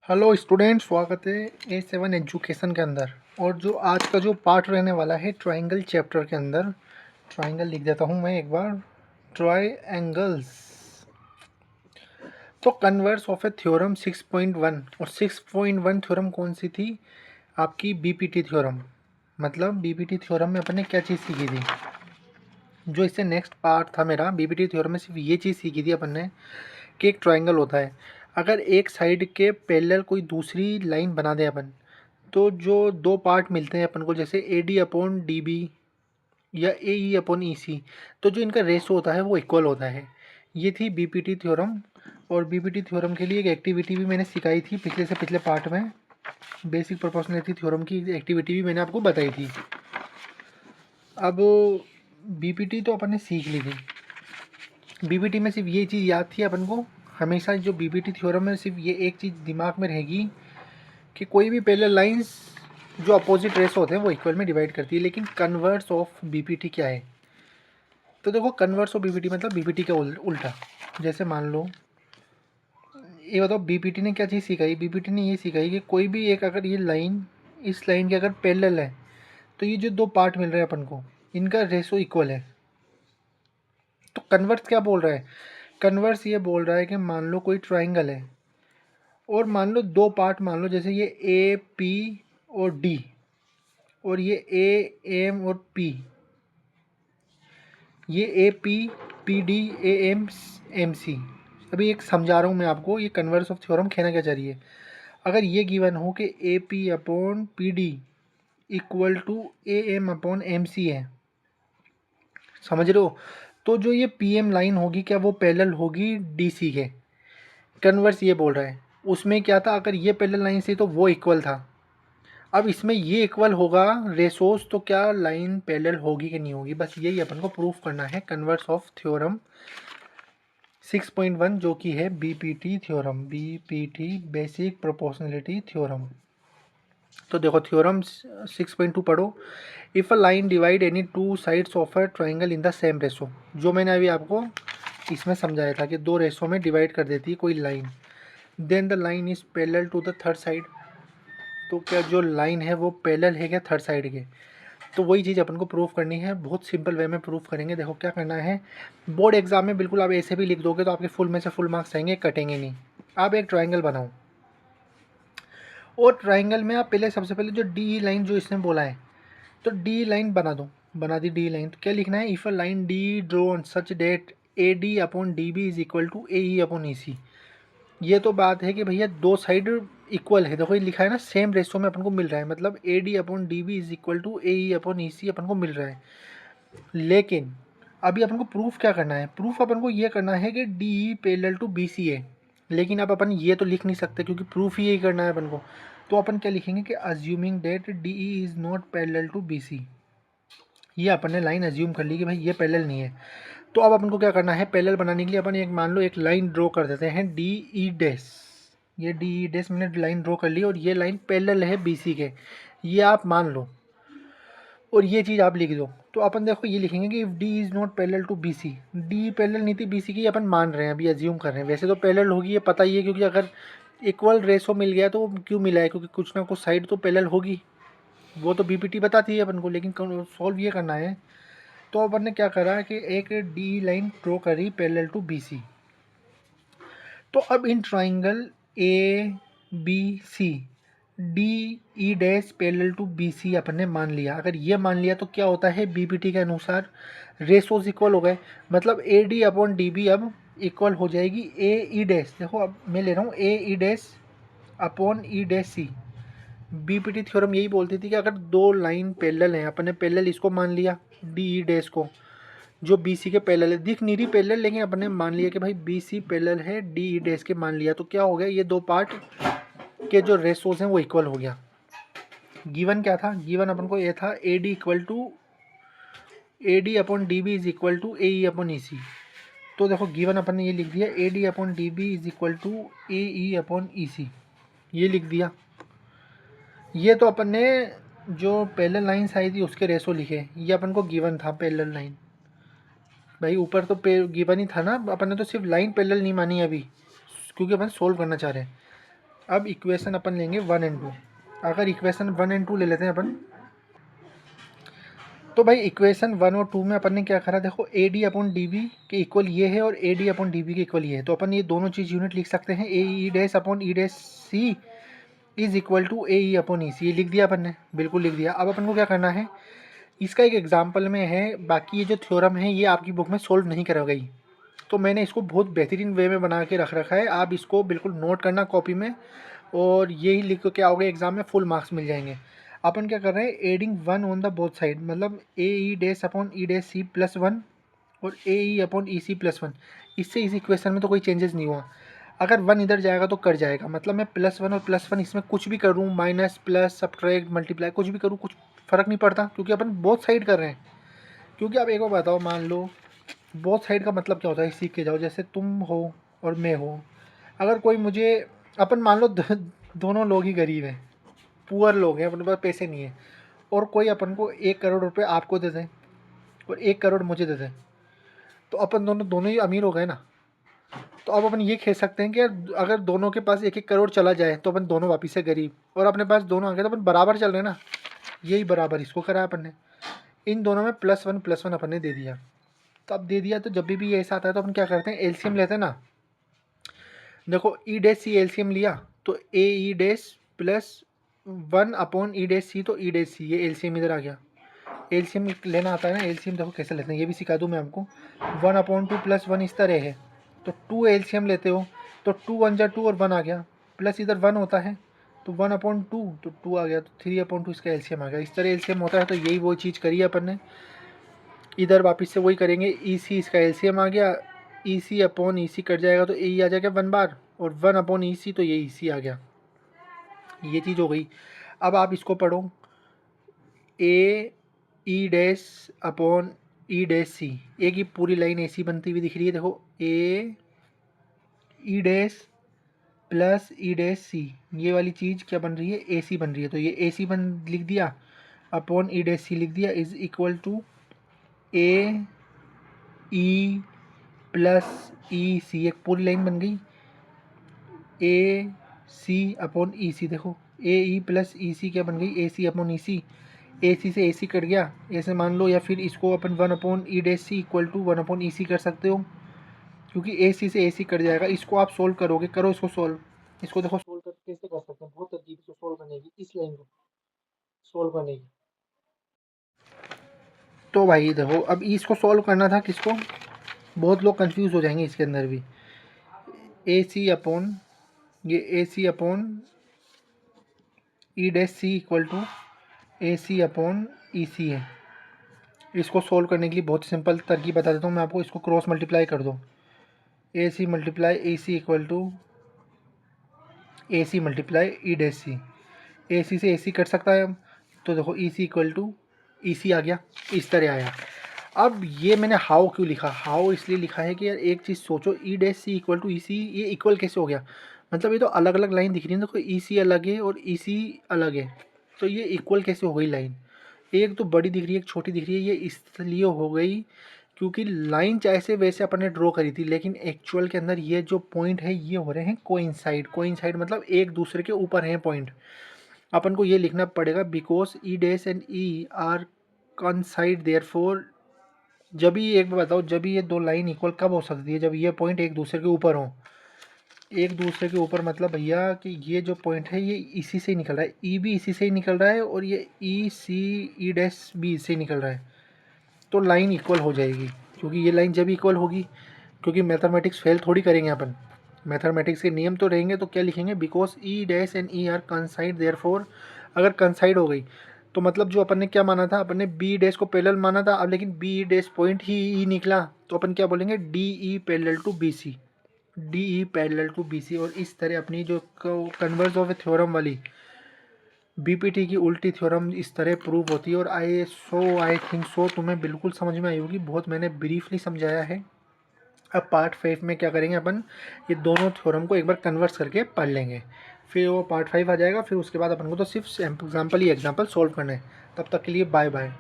Hello student, स्वागत है A7 education के अंदर। और जो आज का जो पार्ट रहने वाला है ट्राइंगल चैप्टर के अंदर, ट्राइंगल लिख देता हूँ मैं एक बार, ट्राइंगल्स। तो कन्वर्स ऑफ ए थ्योरम 6.1, और 6.1 थ्योरम कौन सी थी? आपकी बीपीटी थ्योरम। मतलब बीपीटी थ्योरम में अपन ने क्या चीज़ सीखी थी? जो इससे नेक्स्ट पार्ट था मेरा, बीपीटी थ्योरम में सिर्फ ये चीज़ सीखी थी अपन ने कि एक ट्राइंगल होता है, अगर एक साइड के पैरेलल कोई दूसरी लाइन बना दे अपन, तो जो दो पार्ट मिलते हैं अपन को, जैसे A D upon D B या A E upon E C, तो जो इनका रेशो होता है वो इक्वल होता है। ये थी बीपीटी थ्योरम। और बीपीटी थ्योरम के लिए एक एक्टिविटी भी मैंने सिखाई थी पिछले से पिछले पार्ट में। बेसिक प्रोपोर्शनैलिटी थ्योरम की एक्टिविटी भी मैंने आपको बताई थी। अब बीपीटी तो अपन ने सीख ली थी। बीपीटी में सिर्फ ये चीज़ याद थी अपन को, हमेशा जो बीपीटी थ्योरम में सिर्फ ये एक चीज़ दिमाग में रहेगी कि कोई भी पैरेलल लाइंस जो अपोजिट रेस होते हैं वो इक्वल में डिवाइड करती है। लेकिन कन्वर्स ऑफ बीपीटी क्या है? तो देखो, कन्वर्स ऑफ बीपीटी मतलब बीपीटी का उल्टा। जैसे मान लो, ये बताओ बीपीटी ने क्या चीज़ सिखाई? बीपीटी ने ये सिखाई कि कोई भी एक, अगर ये लाइन इस लाइन के अगर पैरेलल है, तो ये जो दो पार्ट मिल रहे हैं अपन को, इनका रेशो इक्वल है। तो कन्वर्स क्या बोल रहा है? कन्वर्स ये बोल रहा है कि मान लो कोई ट्राइंगल है, और मान लो दो पार्ट, मान लो जैसे ये ए पी और डी, और ये ए एम और पी, ये A P P D A M M C. अभी एक समझा रहा हूँ मैं आपको, ये कन्वर्स ऑफ थ्योरम कहना क्या चाह रही है। अगर ये गिवन हो कि A P upon P D equal to A M upon M C है, समझ रहे हो? तो जो ये पी एम लाइन होगी, क्या वो पैरेलल होगी डी सी के? कन्वर्स ये बोल रहा है। उसमें क्या था, अगर ये पैरेलल लाइन से तो वो इक्वल था। अब इसमें ये इक्वल होगा रेसोस, तो क्या लाइन पैरेलल होगी कि नहीं होगी? बस यही अपन को प्रूफ करना है, कन्वर्स ऑफ थ्योरम 6.1, जो कि है BPT theorem, BPT basic proportionality theorem. तो देखो थ्योरम 6.2 पढ़ो। If a line divide any two sides of a triangle in the same ratio, जो मैंने अभी आपको इसमें समझाया था कि दो रेशो में डिवाइड कर देती है कोई line, then the line is parallel to the third side. तो क्या जो लाइन है वो पैरेलल है क्या थर्ड साइड के? तो वही चीज़ अपन को प्रूफ करनी है, बहुत सिंपल वे में प्रूफ करेंगे। देखो क्या करना है, बोर्ड एग्जाम में बिल्कुल आप ऐसे भी लिख दोगे तो आपके फुल में से फुल मार्क्स आएंगे, कटेंगे नहीं। आप एक ट्राइंगल बनाओ, और ट्राइंगल में आप पहले, सबसे पहले जो डी लाइन जो इसने बोला है, तो डी लाइन बना दो। बना दी डी लाइन, तो क्या लिखना है? If a line D draw on such that A D upon D B is equal to A E upon E C. ये तो बात है कि भैया दो साइड इक्वल है। देखो ये लिखा है ना, सेम रेशो में अपन को मिल रहा है, मतलब A D upon D B is equal to A E upon E C अपन को मिल रहा है। लेकिन अभी अपन को प्रूफ क्या करना है? प्रूफ अपन को ये करना है कि D parallel to B C है। लेकिन अब अपन ये तो लिख नहीं सकते, क्योंकि प्रूफ ही यही करना है अपन को। तो अपन क्या लिखेंगे कि assuming that D E is not parallel to B C. ये अपन ने लाइन अज्यूम कर ली कि भाई ये पैरेलल नहीं है। तो अब अपन को क्या करना है, पैरेलल बनाने के लिए अपन एक, मान लो एक लाइन ड्रॉ कर देते हैं डी ई डैश। ये डी ई डैश मैंने लाइन ड्रॉ कर ली, और ये लाइन पैरेलल है बी सी के, ये आप मान लो, और ये चीज़ आप लिख दो। तो अपन देखो ये लिखेंगे कि if D is not parallel to B C, D parallel नहीं थी बी सी की, अपन मान रहे हैं, अभी अज्यूम कर रहे हैं। वैसे तो पैरेलल होगी, ये पता ही है, क्योंकि अगर इक्वल रेशो मिल गया तो क्यों मिला है? क्योंकि कुछ ना कुछ साइड तो पैरेलल होगी, वो तो बीपीटी बताती है अपन को। लेकिन सॉल्व ये करना है, तो अपन ने क्या करा कि एक डी लाइन ड्रॉ करी पैरेलल टू बी सी। तो अब in triangle A B C D E dash parallel to B C अपन ने मान लिया। अगर ये मान लिया तो क्या होता है, बीपीटी के अनुसार रेशोज इक्वल हो गए। मतलब A D upon D B अब इक्वल हो जाएगी ए ई डैश। देखो अब मैं ले रहा हूँ A E dash upon E dash C. BPT theorem यही बोलती थी कि अगर दो लाइन पैरेलल हैं, अपन ने पैरेलल इसको मान लिया डी ई डैश को, जो बी सी के पैरेलल है, दिख नहीं रही पैरेलल, लेकिन अपन ने मान लिया कि भाई बी सी पैरेलल है डी ई डैश के, मान लिया। तो क्या हो गया, ये दो पार्ट के जो रेशोज हैं वो इक्वल हो गया। गिवन क्या था? गिवन अपन को ये था A D equal to A D upon D B is equal to A E upon E C. तो देखो गिवन अपन ने ये लिख दिया, A D upon D B is equal to A E upon E C, ये लिख दिया। ये तो अपन ने जो पैरेलल लाइन्स आई थी उसके रेशो लिखे, ये अपन को गिवन था पैरेलल लाइन। भाई ऊपर तो गिवन ही था ना, अपन ने तो सिर्फ लाइन पैरेलल नहीं मानी अभी, क्योंकि अपन सोल्व करना चाह रहे हैं। अब इक्वेशन अपन लेंगे 1 एंड 2। अगर इक्वेशन 1 एंड 2 ले लेते हैं अपन, तो भाई इक्वेशन 1 और 2 में अपन ने क्या करा, देखो A D upon D B के इक्वल ये है और A D upon D B के इक्वल ये है, तो अपन ये दोनों चीज़ यूनिट लिख सकते हैं। A E dash upon E dash C is equal to A E upon E C, ये लिख दिया अपन ने, बिल्कुल लिख दिया। अब अपन को क्या करना है, इसका एक एग्जाम्पल में है, बाकी ये जो थ्योरम है ये आपकी बुक में सोल्व नहीं करा गई, तो मैंने इसको बहुत बेहतरीन वे में बना के रख रखा है। आप इसको बिल्कुल नोट करना कॉपी में, और यही लिख के क्या होगा, एग्जाम में फुल मार्क्स मिल जाएंगे। अपन क्या कर रहे हैं, adding 1 on the both side, मतलब A E dash upon E dash C plus 1 और ए ई अपॉन ई सी प्लस 1। इससे इस इक्वेशन में तो कोई चेंजेस नहीं हुआ। अगर 1 इधर जाएगा तो कट जाएगा, मतलब मैं +1 और +1 इसमें कुछ भी करूँ, माइनस प्लस सब्ट्रैक्ट मल्टीप्लाई कुछ भी करूँ, कुछ फ़र्क नहीं पड़ता, क्योंकि अपन बोथ साइड कर रहे हैं। क्योंकि आप एक बार बताओ, मान लो बोथ साइड का मतलब क्या होता है, सीख के जाओ। जैसे तुम हो और मैं हो, अगर कोई मुझे, अपन मान लो दोनों लोग ही गरीब हैं, पुअर लोग हैं, अपने पास पैसे नहीं है, और कोई अपन को 1 करोड़ रुपए आपको दे दें और 1 करोड़ मुझे दे दें, तो अपन दोनों दोनों ही अमीर हो गए ना। तो अब अपन ये कह सकते हैं कि अगर दोनों के पास 1-1 करोड़ चला जाए तो अपन दोनों वापिस से गरीब, और अपने पास दोनों आ गए तो अपन बराबर चल रहे हैं ना। यही बराबर इसको करा अपन ने, इन दोनों में +1 अपन ने दे दिया। तो अब दे दिया, तो जब भी ये ऐसा आता है तो अपन क्या करते हैं, एलसीएम लेते हैं ना। देखो ई डैश सी एलसीएम लिया तो A E dash +1 upon E dash C, तो ई डैश सी, ये एलसीएम इधर आ गया। एलसीएम लेना आता है ना, एलसीएम देखो कैसे लेते हैं, ये भी सिखा दूँ मैं आपको। 1/2 + 1 इस तरह है, तो 2 एलसीएम लेते हो तो 2 1 जा 2 और 1 आ गया, प्लस इधर 1 होता है तो 1/2 तो 2 आ गया, तो 3/2 इसका एलसीएम आ गया। इस तरह एलसीएम होता है, तो यही वो चीज़ करी है अपन ने। इधर वापस से वही करेंगे, ई सी इसका एलसीएम आ गया, ई सी अपॉन ई सी कट जाएगा तो ए आ जाएगा 1 बार, और 1 अपॉन ई सी, तो ये ई सी आ गया। ये चीज़ हो गई। अब आप इसको पढ़ो, A E dash upon E dash C, A की पूरी लाइन ऐसी बनती हुई दिख रही है, देखो A E dash plus E dash C, ये वाली चीज़ क्या बन रही है, ए सी बन रही है, तो ये ए सी बन लिख दिया, अपॉन ई डैश सी लिख दिया, is equal to A E plus E C, एक पूरी लाइन बन गई, ए सी अपॉन ई सी। देखो ए ई प्लस ई सी क्या बन गई, ए C upon E C, A C से ए सी कट गया, ऐसे मान लो, या फिर इसको अपन 1 upon E dash C equal to 1 upon E C कर सकते हो, क्योंकि ए सी से ए सी कट जाएगा। इसको आप सोल्व करोगे, करो इसको सोल्व, इसको देखो सोल्व कर कैसे कर सकते हैं, बहुत तरकीब से सोल्व करने की, इस लाइन को सोल्व करने की। तो भाई देखो, अब इसको सोल्व करना था, किसको, बहुत लोग कंफ्यूज हो जाएंगे इसके अंदर भी। ए सी अपॉन ये A C upon E dash C equal to A C upon E C है। इसको सोल्व करने के लिए बहुत सिंपल तरकीब बता देता हूँ मैं आपको, इसको क्रॉस मल्टीप्लाई कर दो, A C multiply A C equal to A C multiply E dash C, A C से ए सी कट सकता है, तो देखो ई सी इक्वल टू ई सी आ गया, इस तरह आया। अब ये मैंने हाउ क्यों लिखा, हाउ इसलिए लिखा है कि यार एक चीज़ सोचो, E dash C equal to E C, ये इक्वल कैसे हो गया, मतलब ये तो अलग अलग लाइन दिख रही है, देखो ई सी अलग है और ई सी अलग है, तो ये इक्वल कैसे हो गई लाइन, एक तो बड़ी दिख रही है एक छोटी दिख रही है, ये इसलिए हो गई क्योंकि लाइन जैसे वैसे अपन ने ड्रॉ करी थी, लेकिन एक्चुअल के अंदर ये जो पॉइंट है ये हो रहे हैं कोइंसाइड, कोइंसाइड मतलब एक दूसरे के ऊपर हैं पॉइंट। अपन को ये लिखना पड़ेगा, because E dash and E R कॉन्साइड therefore. जब ही एक बार बताओ, जब ये दो लाइन इक्वल कब हो सकती है, जब ये पॉइंट एक दूसरे के ऊपर हो, एक दूसरे के ऊपर मतलब भैया कि ये जो पॉइंट है ये इसी से ही निकल रहा है, ई भी इसी से ही निकल रहा है और ये ई सी ई डैश भी इससे ही निकल रहा है, तो लाइन इक्वल हो जाएगी। क्योंकि ये लाइन जब इक्वल होगी, क्योंकि मैथमेटिक्स फेल थोड़ी करेंगे अपन, मैथमेटिक्स के नियम तो रहेंगे, तो क्या लिखेंगे, because E dash and E R कंसाइड therefore. अगर कंसाइड हो गई तो मतलब जो अपन ने क्या माना था, अपन ने बी डैश को पैरेलल माना था, अब लेकिन बी डैश पॉइंट ही ई निकला, तो अपन क्या बोलेंगे, D E parallel to B C, D E parallel to B C. और इस तरह अपनी जो कन्वर्स ऑफ ए थ्योरम वाली बीपीटी की उल्टी थ्योरम इस तरह प्रूव होती है। और आई थिंक सो तुम्हें बिल्कुल समझ में आई होगी, बहुत मैंने ब्रीफली समझाया है। अब पार्ट 5 में क्या करेंगे अपन, ये दोनों थ्योरम को एक बार कन्वर्ट करके पढ़ लेंगे, फिर वो पार्ट 5 आ जाएगा, फिर उसके बाद अपन को तो सिर्फ एग्जाम्पल ही एग्जाम्पल सॉल्व करना है। तब तक के लिए बाय बाय।